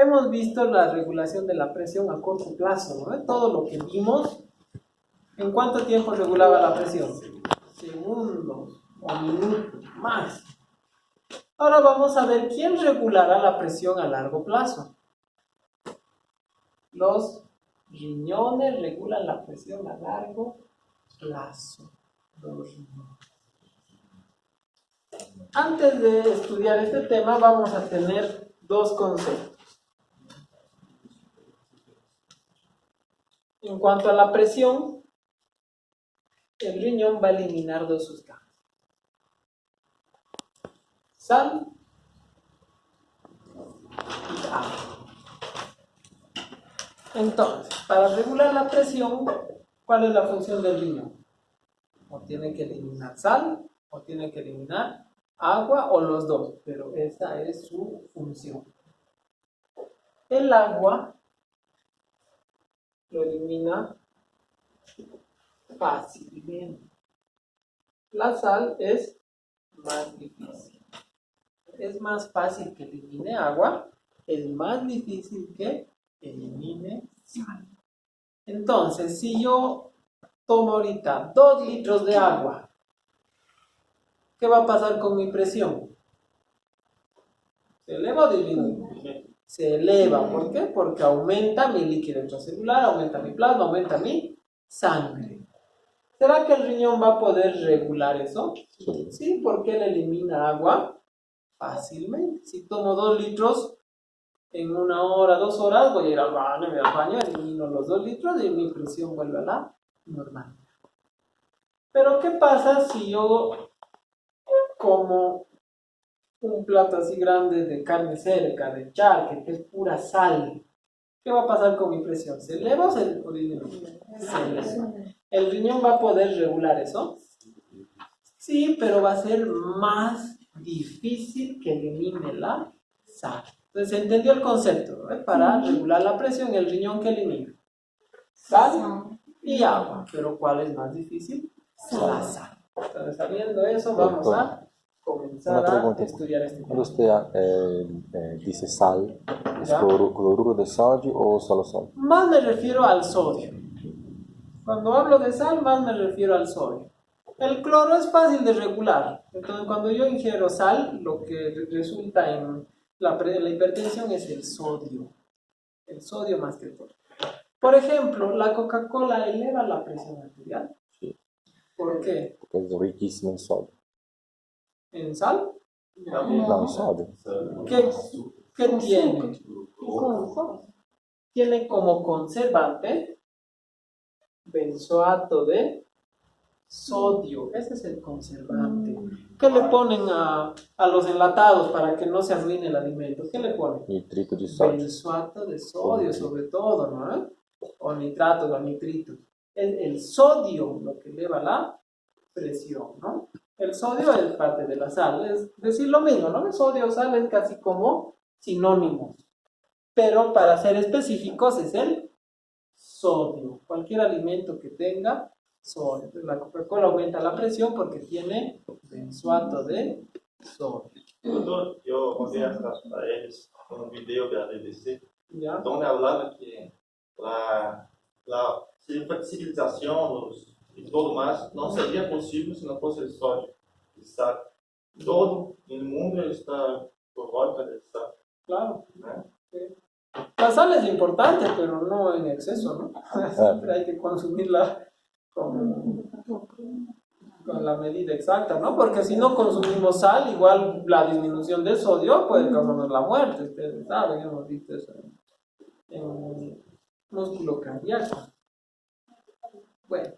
hemos visto la regulación de la presión a corto plazo, ¿no? Todo lo que vimos, ¿en cuánto tiempo regulaba la presión? Segundos o minutos, más. Ahora vamos a ver quién regulará la presión a largo plazo. Los riñones regulan la presión a largo plazo. Los riñones. Antes de estudiar este tema vamos a tener dos conceptos. En cuanto a la presión, el riñón va a eliminar dos sustancias: sal y agua. Entonces, para regular la presión, ¿cuál es la función del riñón? O tiene que eliminar sal, o tiene que eliminar agua, o los dos, pero esa es su función. El agua lo elimina fácilmente. La sal es más difícil. Es más fácil que elimine agua, es más difícil que elimine sal. Entonces, si yo tomo ahorita 2 litros de agua, ¿qué va a pasar con mi presión? ¿Se eleva o disminuye? Se eleva. ¿Por qué? Porque aumenta mi líquido extracelular, aumenta mi plasma, aumenta mi sangre. ¿Será que el riñón va a poder regular eso? Sí, porque él elimina agua fácilmente. Si tomo 2 litros en 1 hora, 2 horas, voy a ir al baño, elimino los 2 litros y mi presión vuelve a la normal. Pero ¿qué pasa si yo como un plato así grande de carne seca, de charque, que es pura sal? ¿Qué va a pasar con mi presión? ¿Se eleva o se disminuye? Se eleva. ¿El riñón va a poder regular eso? Sí, pero va a ser más difícil que elimine la sal. Entonces, ¿se entendió el concepto? ¿No? Para regular la presión, el riñón que elimina sal y agua. ¿Pero cuál es más difícil? La sal. Entonces, sabiendo eso, vamos a comenzar a estudiar este tema. Quando usted dice sal, ¿es cloruro de sodio o solo sodio? Más me refiero al sodio. Cuando hablo de sal, más me refiero al sodio. El cloro es fácil de regular. Entonces, cuando yo ingiero sal, lo que resulta en la hipertensión es el sodio. El sodio más que el cloro. Por ejemplo, la Coca-Cola eleva la presión arterial. Sí. ¿Por qué? Porque es riquísimo en sodio. ¿En sal? No, en sodio. ¿Qué tiene? Tiene como conservante benzoato de sodio. Ese es el conservante. ¿Qué le ponen a los enlatados para que no se arruine el alimento? ¿Qué le ponen? Nitrito de sodio. Benzoato de sodio, sobre todo, ¿no? O nitratos o nitritos. Es el sodio lo que eleva la presión, ¿no? El sodio es parte de la sal. Es decir lo mismo, ¿no? El sodio, sal es casi como sinónimos. Pero para ser específicos es el sodio. Cualquier alimento que tenga sodio. Entonces, la Coca-Cola aumenta la presión porque tiene benzoato de sodio. Doutor, eu mandei atrás para eles um vídeo da BBC, ¿Ya? donde hablaba que la civilización y todo más no sería posible si no fuese el sodio y sal. Todo el mundo está por volta del sal. Claro. ¿No? Sí. La sal es importante, pero no en exceso, ¿no? Siempre hay que consumirla con la medida exacta, ¿no? Porque si no consumimos sal, igual la disminución del sodio puede causarnos la muerte. Ustedes saben, hemos visto eso en músculo cardíaco. Bueno.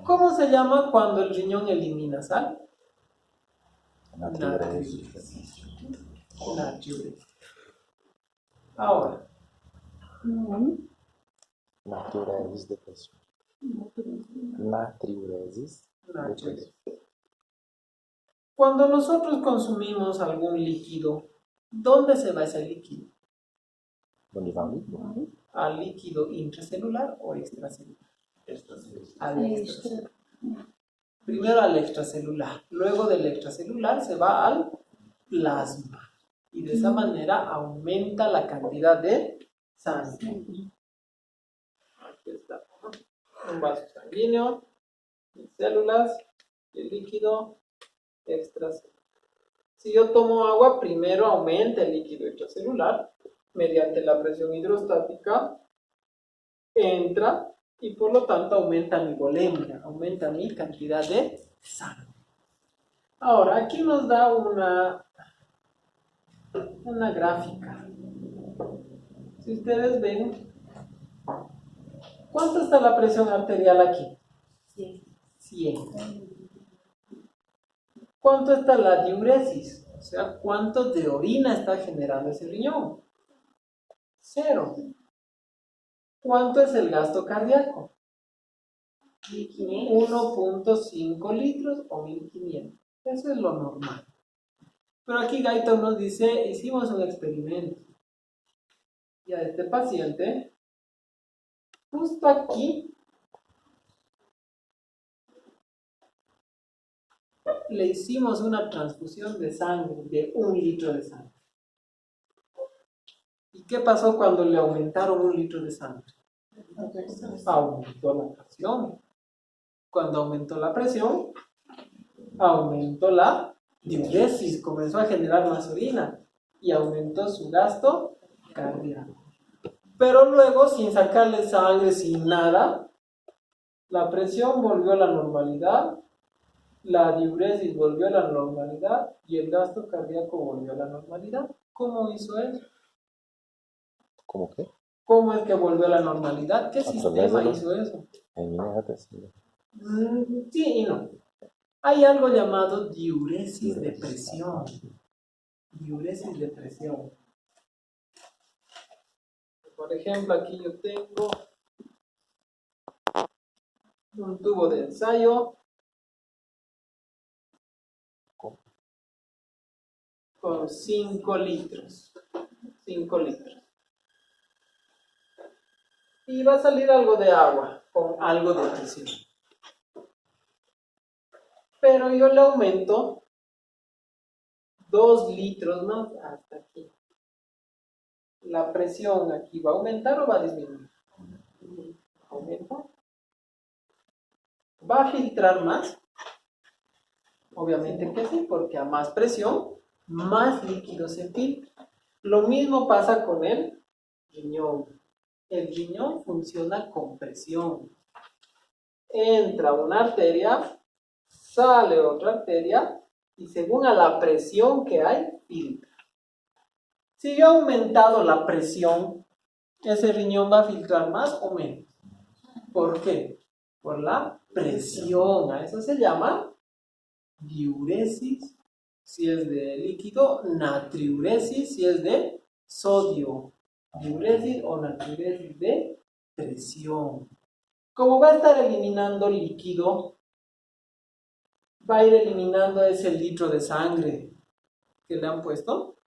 ¿Cómo se llama cuando el riñón elimina sal? Natriuresis. Natriuresis. Ahora. Natriuresis de presión. Natriuresis de presión. Cuando nosotros consumimos algún líquido, ¿dónde se va ese líquido? ¿Dónde va el líquido? ¿Al líquido intracelular o extracelular? Al extracelular. Primero al extracelular, luego del extracelular se va al plasma. Y de esa manera aumenta la cantidad de sangre. Aquí está. Un vaso sanguíneo, células, el líquido extracelular. Si yo tomo agua, primero aumenta el líquido extracelular mediante la presión hidrostática, entra y por lo tanto aumenta mi volemia, aumenta mi cantidad de sangre. Ahora, aquí nos da una gráfica. Si ustedes ven, ¿cuánto está la presión arterial aquí? 100. ¿Cuánto está la diuresis? O sea, ¿cuánto de orina está generando ese riñón? 0. ¿Cuánto es el gasto cardíaco? 1.5 litros o 1500. Eso es lo normal. Pero aquí Guyton nos dice, hicimos un experimento. Y a este paciente, justo aquí, le hicimos una transfusión de sangre, de 1 litro de sangre. ¿Y qué pasó cuando le aumentaron 1 litro de sangre? Aumentó la presión. Cuando aumentó la presión, aumentó la diuresis, comenzó a generar más orina y aumentó su gasto cardíaco. Pero luego, sin sacarle sangre, sin nada, la presión volvió a la normalidad, la diuresis volvió a la normalidad y el gasto cardíaco volvió a la normalidad. ¿Cómo hizo eso? ¿Cómo qué? ¿Cómo es que volvió a la normalidad? ¿Qué sistema hizo eso? Sí y no. Hay algo llamado diuresis de presión. Diuresis de presión. Por ejemplo, aquí yo tengo un tubo de ensayo con 5 litros. 5 litros. Y va a salir algo de agua con algo de presión. Pero yo le aumento 2 litros más hasta aquí. ¿La presión aquí va a aumentar o va a disminuir? ¿Aumenta? ¿Va a filtrar más? Obviamente que sí, porque a más presión, más líquido se filtra. Lo mismo pasa con el riñón. El riñón funciona con presión. Entra una arteria, sale otra arteria y según a la presión que hay, filtra. Si yo he aumentado la presión, ¿ese riñón va a filtrar más o menos? ¿Por qué? Por la presión. A eso se llama diuresis, si es de líquido, natriuresis, si es de sodio. Diuresis o natriuresis de presión. Como va a estar eliminando líquido, va a ir eliminando ese litro de sangre que le han puesto.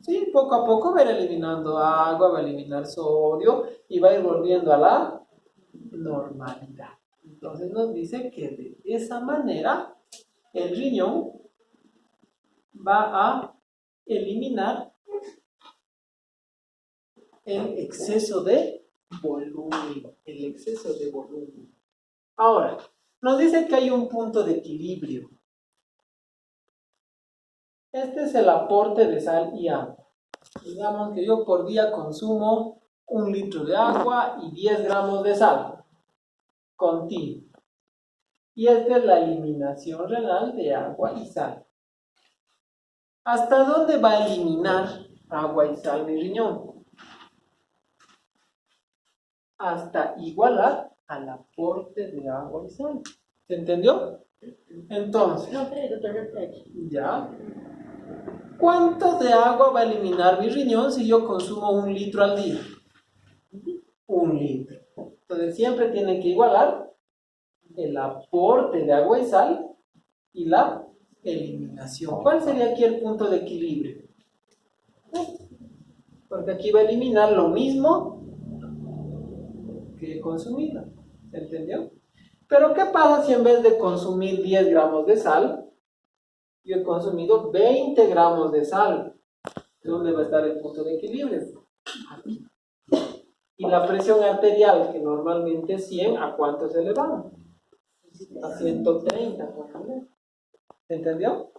Sí, poco a poco va a ir eliminando agua, va a eliminar sodio y va a ir volviendo a la normalidad. Entonces nos dice que de esa manera el riñón va a eliminar el exceso de volumen. El exceso de volumen. Ahora, nos dice que hay un punto de equilibrio. Este es el aporte de sal y agua. Digamos que yo por día consumo 1 litro de agua y 10 gramos de sal. Continuo. Y esta es la eliminación renal de agua y sal. ¿Hasta dónde va a eliminar agua y sal mi riñón? Hasta igualar al aporte de agua y sal. ¿Se entendió? Entonces, ¿ya? ¿Cuánto de agua va a eliminar mi riñón si yo consumo 1 litro al día? 1 litro. Entonces siempre tiene que igualar el aporte de agua y sal y la eliminación. ¿Cuál sería aquí el punto de equilibrio? Porque aquí va a eliminar lo mismo que he consumido. ¿Se entendió? Pero ¿qué pasa si en vez de consumir 10 gramos de sal, Yo he consumido 20 gramos de sal. ¿Dónde va a estar el punto de equilibrio? Aquí. Y la presión arterial, que normalmente es 100, ¿a cuánto se elevado? A 130. ¿Se entendió?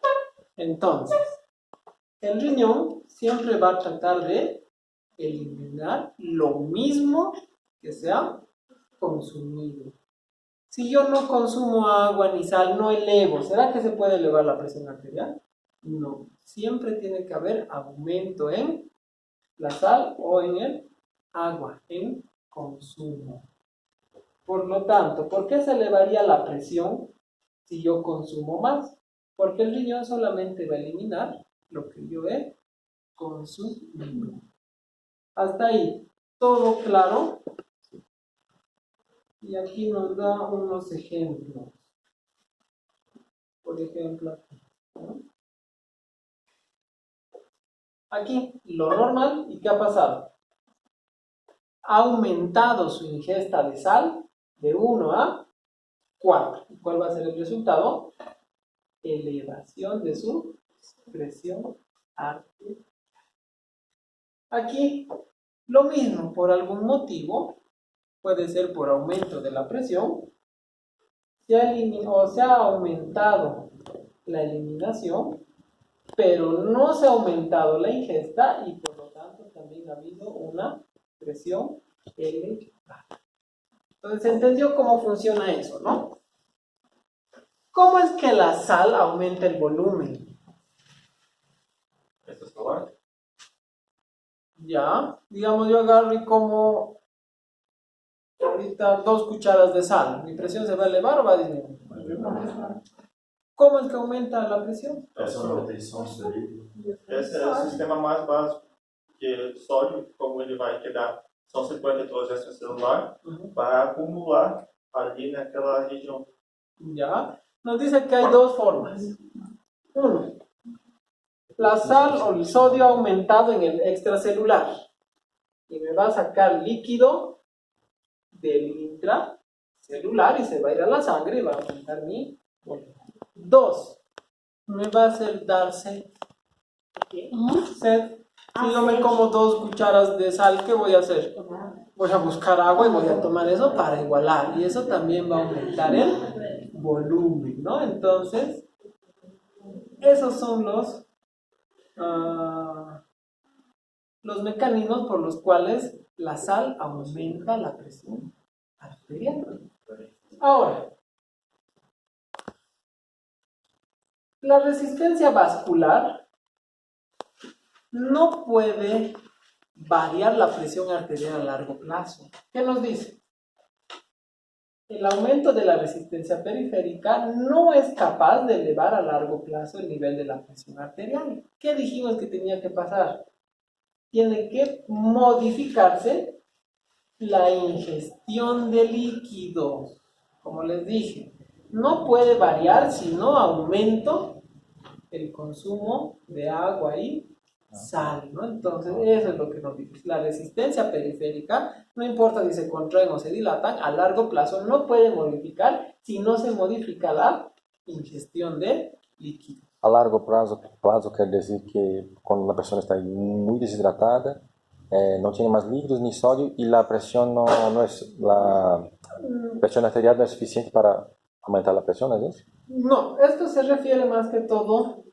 Entonces, el riñón siempre va a tratar de eliminar lo mismo que se ha consumido. Si yo no consumo agua ni sal, no elevo. ¿Será que se puede elevar la presión arterial? No. Siempre tiene que haber aumento en la sal o en el agua, en consumo. Por lo tanto, ¿por qué se elevaría la presión si yo consumo más? Porque el riñón solamente va a eliminar lo que yo he consumido. Hasta ahí, ¿todo claro? Y aquí nos da unos ejemplos. Por ejemplo, aquí, ¿no? Aquí, lo normal, ¿y qué ha pasado? Ha aumentado su ingesta de sal de 1 a 4. ¿Y cuál va a ser el resultado? Elevación de su presión arterial. Aquí, lo mismo, por algún motivo, puede ser por aumento de la presión, se ha aumentado la eliminación, pero no se ha aumentado la ingesta y por lo tanto también ha habido una presión elevada. Entonces, ¿se entendió cómo funciona eso, no? ¿Cómo es que la sal aumenta el volumen? ¿Esto es probar? Ya, digamos yo agarro y como ahorita 2 cucharas de sal, ¿mi presión se va a elevar o va a disminuir? ¿Cómo es que aumenta la presión? Esse é o sistema mais básico, que o sódio, como ele vai quedar, são 52 extracelular, vai acumular ali naquela região. Ya, nos dice que hay 2 formas. Uno, la sal o el sodio ha aumentado en el extracelular y me va a sacar líquido del intracelular y se va a ir a la sangre y va a aumentar mi volumen. 2, me va a hacer dar sed. Sed. Si yo me como 2 cucharas de sal, ¿qué voy a hacer? Voy a buscar agua y voy a tomar eso para igualar. Y eso también va a aumentar el volumen, ¿no? Entonces, esos son los mecanismos por los cuales la sal aumenta la presión arterial. Ahora, la resistencia vascular no puede variar la presión arterial a largo plazo. ¿Qué nos dice? El aumento de la resistencia periférica no es capaz de elevar a largo plazo el nivel de la presión arterial. ¿Qué dijimos que tenía que pasar? Tiene que modificarse la ingestión de líquidos. Como les dije, no puede variar si no aumento el consumo de agua y sal, ¿no? Entonces, eso es lo que nos dice. La resistencia periférica, no importa si se contraen o se dilatan, a largo plazo no puede modificar si no se modifica la ingestión de líquidos. A largo plazo quer decir que cuando una persona está muy deshidratada, no tiene más líquidos ni sodio y la presión la presión arterial no es suficiente para aumentar la presión, ¿es eso? No, esto se refiere más que todo,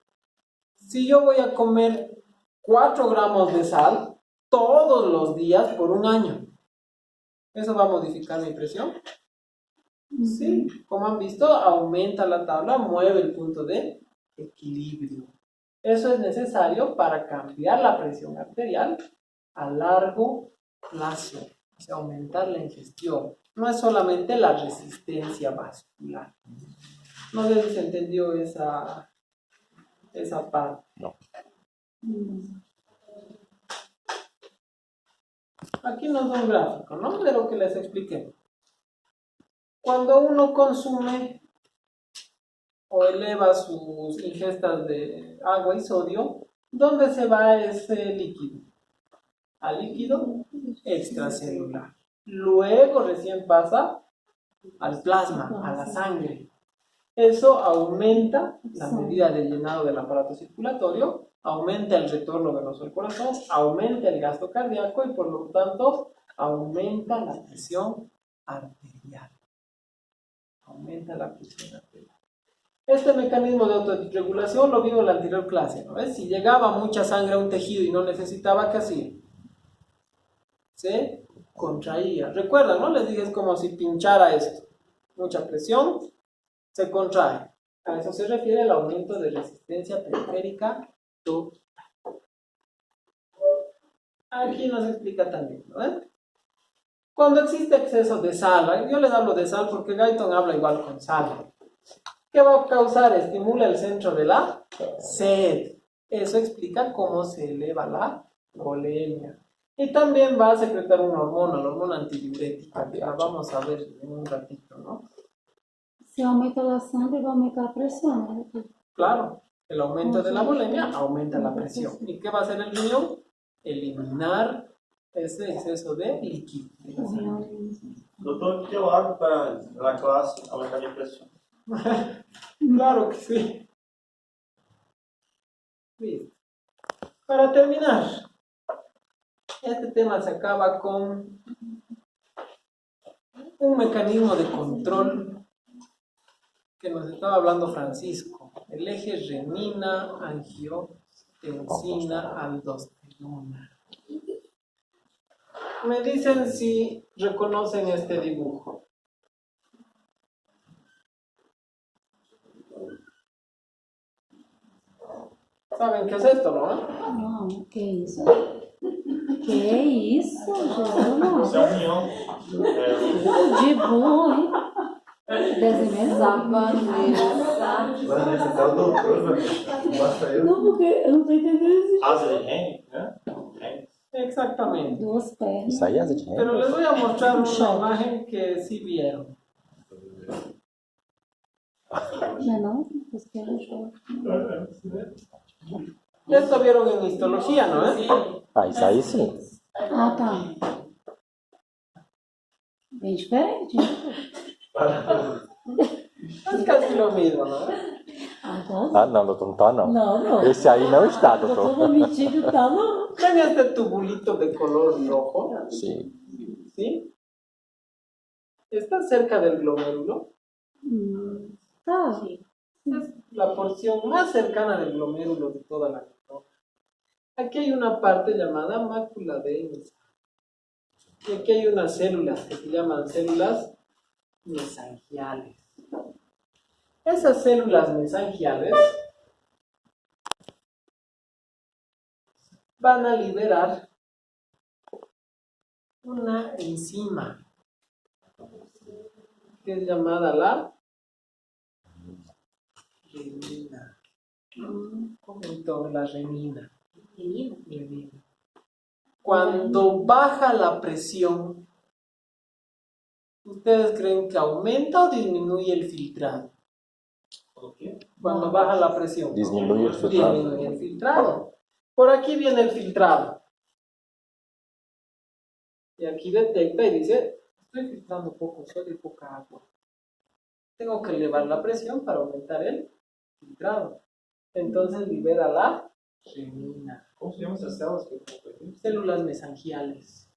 si yo voy a comer 4 gramos de sal todos los días por 1 año, ¿eso va a modificar mi presión? Sí, como han visto, aumenta la tabla, mueve el punto de equilibrio. Eso es necesario para cambiar la presión arterial a largo plazo, o sea, aumentar la ingestión. No es solamente la resistencia vascular. No sé si se entendió esa parte. No. Aquí nos da un gráfico, ¿no? De lo que les expliqué. Cuando uno consume o eleva sus ingestas de agua y sodio, ¿dónde se va ese líquido? Al líquido extracelular. Luego recién pasa al plasma, a la sangre. Eso aumenta la medida de llenado del aparato circulatorio, aumenta el retorno venoso al corazón, aumenta el gasto cardíaco y por lo tanto aumenta la presión arterial. Aumenta la presión arterial. Este mecanismo de autorregulación lo vimos en la anterior clase, ¿no ves? Si llegaba mucha sangre a un tejido y no necesitaba, ¿qué hacía? Se contraía. Recuerdan, ¿no? Les dije, es como si pinchara esto. Mucha presión, se contrae. A eso se refiere el aumento de resistencia periférica total. Aquí nos explica también, ¿no ves? Cuando existe exceso de sal, yo les hablo de sal porque Guyton habla igual con sal. ¿Qué va a causar? Estimula el centro de la sed. Eso explica cómo se eleva la volemia. Y también va a secretar una hormona, la hormona antidiurética, que la vamos a ver en un ratito, ¿no? Se aumenta la sangre, va a aumentar la presión, ¿no? Claro, el aumento de la volemia aumenta la presión. ¿Y qué va a hacer el riñón? Eliminar ese exceso de líquido. Doutor, o que eu hago para na classe aumentar minha pressão? Claro que sí. Listo. Para terminar, este tema se acaba con un mecanismo de control que nos estaba hablando Francisco, el eje renina, angiotensina, aldosterona. Me dicen si reconocen este dibujo. ¿Saben qué es esto, no? Não, que isso? Que isso, João? Isso é a união. De bom, hein? Desenhar. Vanessa, até o doutor, basta eu. Não, porque eu não tô entendendo. Asa de Henry, né? Henry. Exactamente. Duas pernas. Isso aí é asa de Pero remo? les voy a mostrar una imagen que sí vieron. Não é não? Duas pernas, show. Esto vieron en histología, ¿no? Ah, isso aí sim. Ah, tá. Bem diferente, hein? Es casi lo mismo, ¿no? Agora. Ah, não, doutor, não tá não. Não. Esse aí não está, Eu tô doutor. prometido, tá, não. ¿Ven este tubulito de color rojo? Sim. ¿Sí? Está cerca del glomérulo. Tá. Es la porción más cercana del glomérulo de toda la retina. Aquí hay una parte llamada mácula densa. Y aquí hay unas células que se llaman células mesangiales. Esas células mesangiales van a liberar una enzima que es llamada la renina. Entonces, la renina. Renina. Cuando baja la presión, ¿ustedes creen que aumenta o disminuye el filtrado? Cuando baja la presión. Disminuye el filtrado. Disminuye el filtrado. Por aquí viene el filtrado. Y aquí detecta y dice, estoy filtrando poco sodio y poca agua. Tengo que elevar la presión para aumentar el filtrado. Entonces libera la renina. Como se llama essas células que eu comprei? Células mesangiales.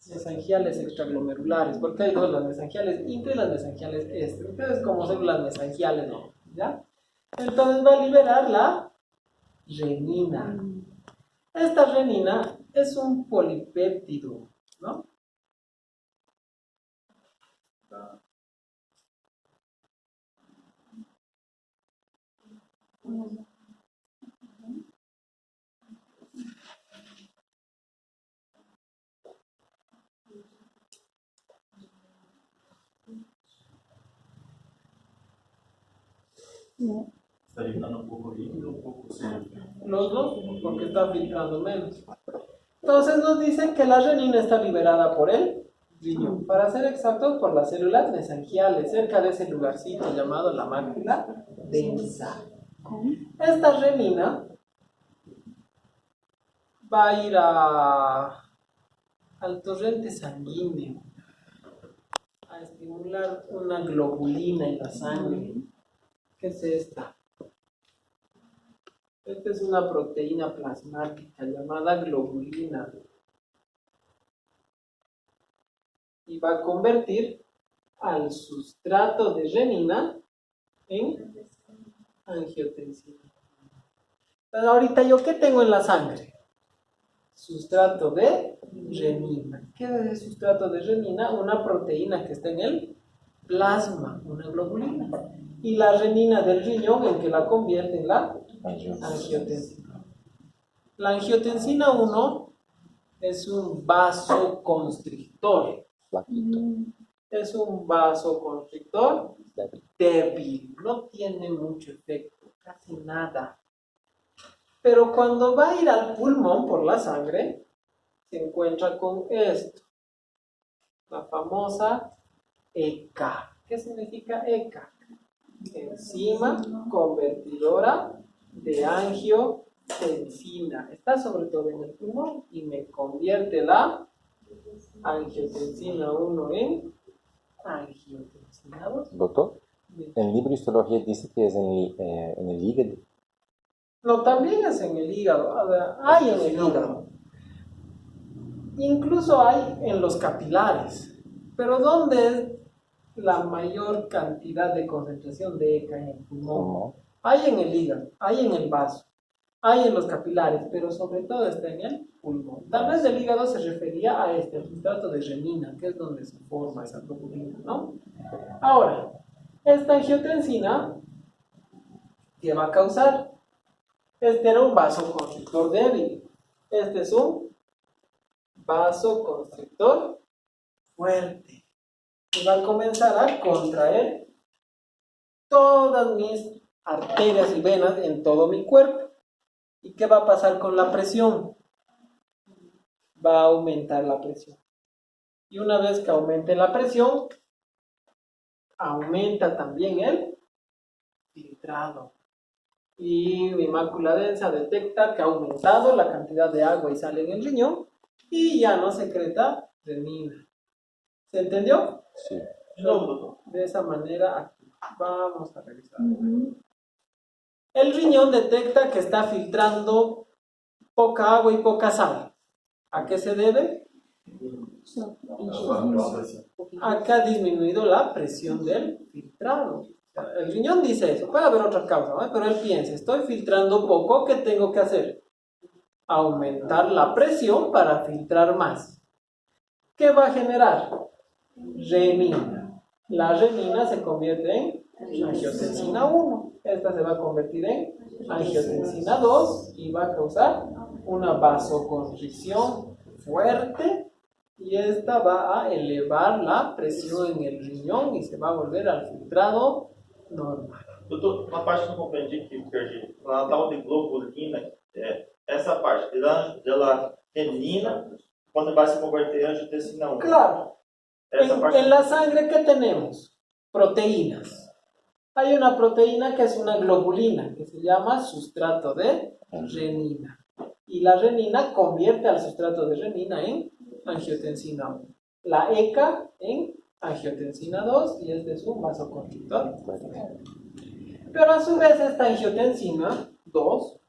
Mesangiales extraglomerulares. Porque hay dos, las mesangiales intra y las mesangiales extra. Ustedes como células mesangiales, ¿no? ¿Ya? Entonces va a liberar la renina. Esta renina es un polipéptido, ¿no? Está eliminando um pouco líquido, um pouco sólido. Los dos, porque está filtrando menos. Entonces nos dicen que la renina está liberada por el riñón. Para ser exactos, por las células mesangiales, cerca de ese lugarcito llamado la mácula densa. Esta renina va a ir al torrente sanguíneo, a estimular una globulina en la sangre. ¿Qué es esta? Esta es una proteína plasmática llamada globulina. Y va a convertir al sustrato de renina en angiotensina. Pero ahorita, ¿yo qué tengo en la sangre? Sustrato de renina. ¿Qué es el sustrato de renina? Una proteína que está en el plasma, una globulina. Y la renina del riñón, en que la convierte en la angiotensina. La angiotensina 1 es un vasoconstrictor. Es un vasoconstrictor débil, no tiene mucho efecto, casi nada. Pero cuando va a ir al pulmón por la sangre, se encuentra con esto, la famosa ECA. ¿Qué significa ECA? Enzima convertidora de angiotensina. Está sobre todo en el pulmón y me convierte la angiotensina 1 en angiotensina 2. Doctor, el libro de histología dice que es en el hígado. No, también es en el hígado. Hay en el hígado. Incluso hay en los capilares. Pero ¿dónde es la mayor cantidad de concentración de ECA en el pulmón? Hay en el hígado, hay en el vaso, hay en los capilares, pero sobre todo está en el pulmón. Tal vez el hígado se refería a el sustrato de renina, que es donde se forma esa globulina, ¿no? Ahora, esta angiotensina, ¿qué va a causar? Este era un vasoconstrictor débil. Este es un vasoconstrictor fuerte. Y va a comenzar a contraer todas mis arterias y venas en todo mi cuerpo. ¿Y qué va a pasar con la presión? Va a aumentar la presión. Y una vez que aumente la presión, aumenta también el filtrado. Y mi mácula densa detecta que ha aumentado la cantidad de agua y sal en el riñón y ya no secreta renina. ¿Se entendió? Sí. No, de esa manera actúa. Vamos a revisar. El riñón detecta que está filtrando poca agua y poca sal. ¿A qué se debe? A que ha disminuido la presión del filtrado. El riñón dice eso, puede haber otra causa, ¿no? Pero él piensa, estoy filtrando poco, ¿qué tengo que hacer? Aumentar la presión para filtrar más. ¿Qué va a generar? Renina. La renina se convierte en angiotensina 1. Esta se va a convertir en angiotensina 2 y va a causar una vasoconstricción fuerte y esta va a elevar la presión en el riñón y se va a volver al filtrado normal. Doutor, uma parte que eu compreendi que perdi, na tal de globulina, essa parte da renina, quando vai se converter em angiotensina 1. Claro. Essa parte... En la sangre, ¿qué tenemos? Proteínas. Hay una proteína que es una globulina, que se llama sustrato de renina. Y la renina convierte al sustrato de renina en angiotensina 1. La ECA en angiotensina 2 y este es un vasoconstrictor. Pero a su vez esta angiotensina 2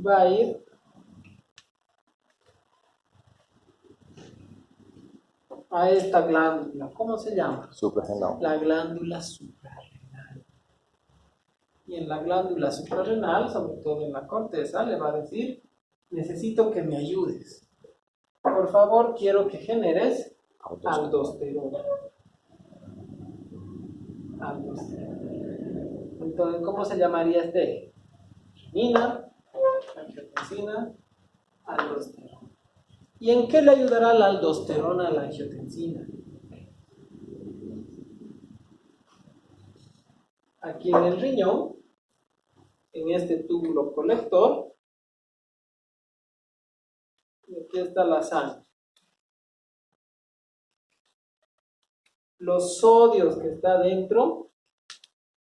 va a ir a esta glándula. ¿Cómo se llama? Suprarrenal. La glándula suprarrenal. Y en la glándula suprarrenal, sobre todo en la corteza, le va a decir, necesito que me ayudes. Por favor, quiero que generes aldosterona. Entonces, ¿cómo se llamaría este eje? Renina, angiotensina, aldosterona. ¿Y en qué le ayudará la aldosterona a la angiotensina? Aquí en el riñón, en este túbulo colector, y aquí está la sangre. Los sodios que está dentro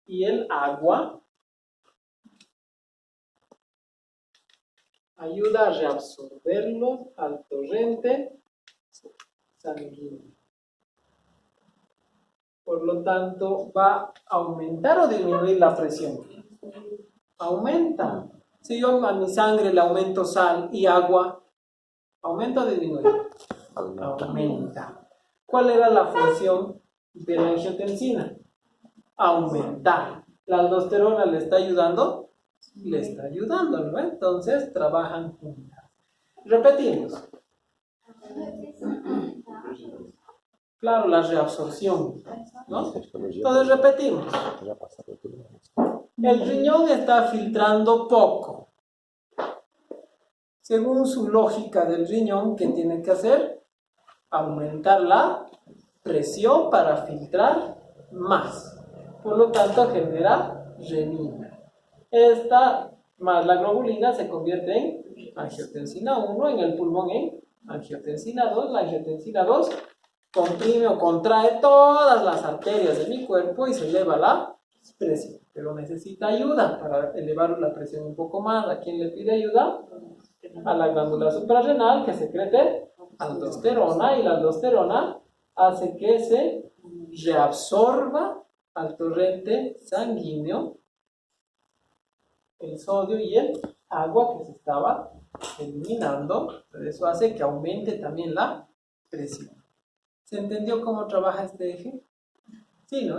y el agua ayuda a reabsorberlos al torrente sanguíneo. Por lo tanto, va a aumentar o disminuir la presión. Aumenta. Si yo a mi sangre le aumento sal y agua, ¿aumenta o disminuye? Aumenta. ¿Cuál era la función de la angiotensina? Aumentar. ¿La aldosterona le está ayudando? Le está ayudando, ¿no? Entonces trabajan juntas. Repetimos. Claro, la reabsorción, ¿no? Entonces repetimos. El riñón está filtrando poco. Según su lógica del riñón, ¿qué tiene que hacer? Aumentar la presión para filtrar más. Por lo tanto, genera renina. Esta más la globulina se convierte en angiotensina 1, en el pulmón en angiotensina 2. La angiotensina 2 comprime o contrae todas las arterias de mi cuerpo y se eleva la presión. Pero necesita ayuda para elevar la presión un poco más. ¿A quién le pide ayuda? A la glándula suprarrenal, que secrete aldosterona, y la aldosterona hace que se reabsorba al torrente sanguíneo el sodio y el agua que se estaba eliminando. Pero eso hace que aumente también la presión. ¿Se entendió cómo trabaja este eje? Sí, ¿no?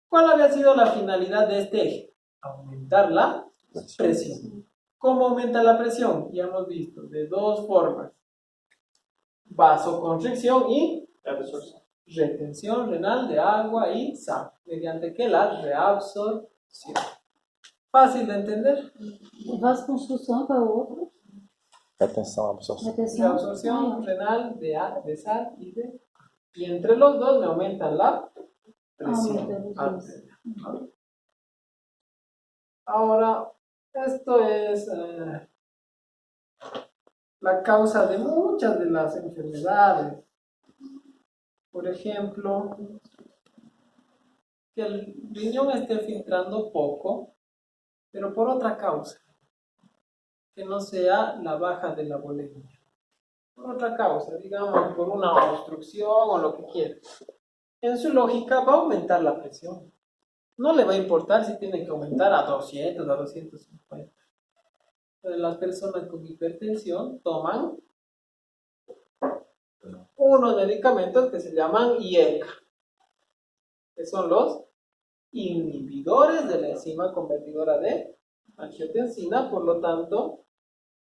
¿Cuál había sido la finalidad de este eje? Aumentar la presión. ¿Cómo aumenta la presión? Ya hemos visto, de dos formas. Vasoconstricción y retención renal de agua y sal. ¿Mediante qué? La reabsorción. ¿Fácil de entender? Vasoconstrução para o outro. Retenção, absorção. Retenção. Reabsorción renal de sal y de... Y entre los dos me aumentan la presión arterial. Ahora, esto es la causa de muchas de las enfermedades. Por ejemplo, que el riñón esté filtrando poco, pero por otra causa, que no sea la baja de la volemia. Por otra causa, digamos, por una obstrucción o lo que quiera. En su lógica va a aumentar la presión. No le va a importar si tiene que aumentar a 200, a 250. Pero las personas con hipertensión toman unos medicamentos que se llaman IECA, que son los inhibidores de la enzima convertidora de angiotensina. Por lo tanto,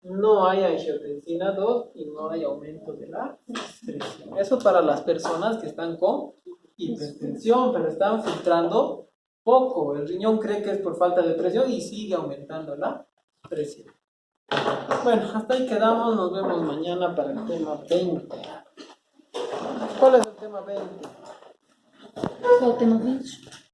no hay angiotensina 2 y no hay aumento de la presión. Eso para las personas que están con hipertensión, pero están filtrando poco. El riñón cree que es por falta de presión y sigue aumentando la presión. Bueno, hasta ahí quedamos. Nos vemos mañana para el tema 20. ¿Cuál es el tema 20? Qual é o tema 20?